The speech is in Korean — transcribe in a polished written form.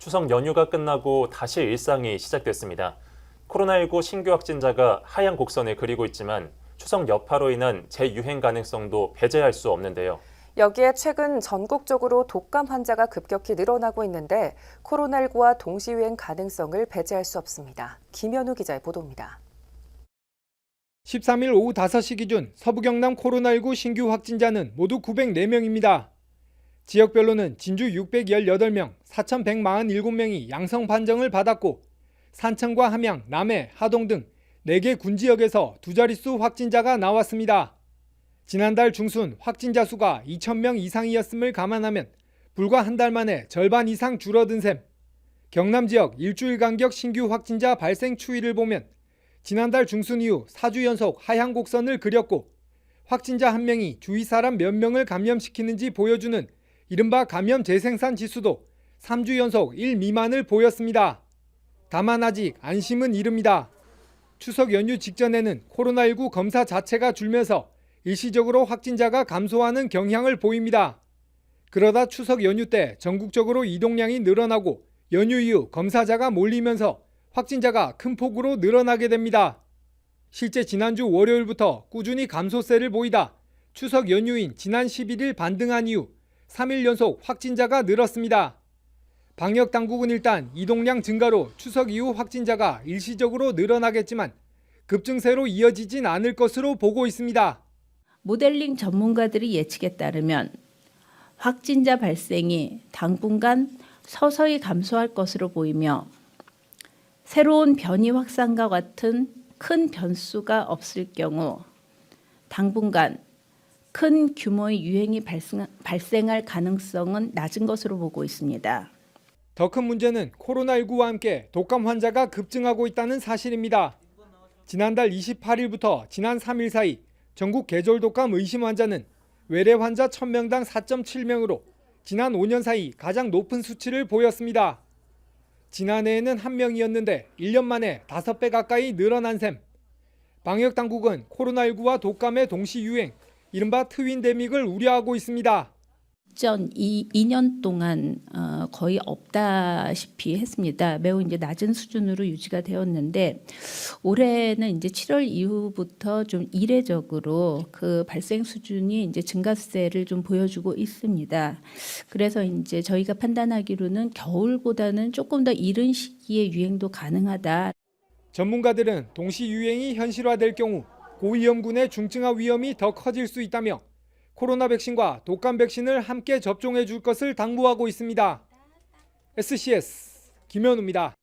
추석 연휴가 끝나고 다시 일상이 시작됐습니다. 코로나19 신규 확진자가 하향 곡선을 그리고 있지만 추석 여파로 인한 재유행 가능성도 배제할 수 없는데요. 여기에 최근 전국적으로 독감 환자가 급격히 늘어나고 있는데 코로나19와 동시유행 가능성을 배제할 수 없습니다. 김현우 기자의 보도입니다. 13일 오후 5시 기준 서부 경남 코로나19 신규 확진자는 모두 904명입니다. 지역별로는 진주 618명, 사천 147명이 양성 판정을 받았고 산청과 함양, 남해, 하동 등 4개 군지역에서 두 자릿수 확진자가 나왔습니다. 지난달 중순 확진자 수가 2,000명 이상이었음을 감안하면 불과 한 달 만에 절반 이상 줄어든 셈. 경남 지역 일주일 간격 신규 확진자 발생 추이를 보면 지난달 중순 이후 4주 연속 하향 곡선을 그렸고 확진자 한 명이 주위 사람 몇 명을 감염시키는지 보여주는 이른바 감염 재생산 지수도 3주 연속 1 미만을 보였습니다. 다만 아직 안심은 이릅니다. 추석 연휴 직전에는 코로나19 검사 자체가 줄면서 일시적으로 확진자가 감소하는 경향을 보입니다. 그러다 추석 연휴 때 전국적으로 이동량이 늘어나고 연휴 이후 검사자가 몰리면서 확진자가 큰 폭으로 늘어나게 됩니다. 실제 지난주 월요일부터 꾸준히 감소세를 보이다 추석 연휴인 지난 11일 반등한 이후 3일 연속 확진자가 늘었습니다. 방역당국은 일단 이동량 증가로 추석 이후 확진자가 일시적으로 늘어나겠지만 급증세로 이어지진 않을 것으로 보고 있습니다. 모델링 전문가들의 예측에 따르면 확진자 발생이 당분간 서서히 감소할 것으로 보이며 새로운 변이 확산과 같은 큰 변수가 없을 경우 당분간 큰 규모의 유행이 발생할 가능성은 낮은 것으로 보고 있습니다. 더 큰 문제는 코로나19와 함께 독감 환자가 급증하고 있다는 사실입니다. 지난달 28일부터 지난 3일 사이 전국 계절 독감 의심 환자는 외래 환자 1000명당 4.7명으로 지난 5년 사이 가장 높은 수치를 보였습니다. 지난해에는 1명이었는데 1년 만에 5배 가까이 늘어난 셈. 방역당국은 코로나19와 독감의 동시 유행, 이른바 트윈데믹을 우려하고 있습니다. 2년 동안 거의 없다시피 했습니다. 매우 이제 낮은 수준으로 유지가 되었는데 올해는 이제 7월 이후부터 좀 이례적으로 그 발생 수준이 이제 증가세를 좀 보여주고 있습니다. 그래서 이제 저희가 판단하기로는 겨울보다는 조금 더 이른 시기에 유행도 가능하다. 전문가들은 동시 유행이 현실화될 경우 고위험군의 중증화 위험이 더 커질 수 있다며 코로나 백신과 독감 백신을 함께 접종해 줄 것을 당부하고 있습니다. SCS 김현우입니다.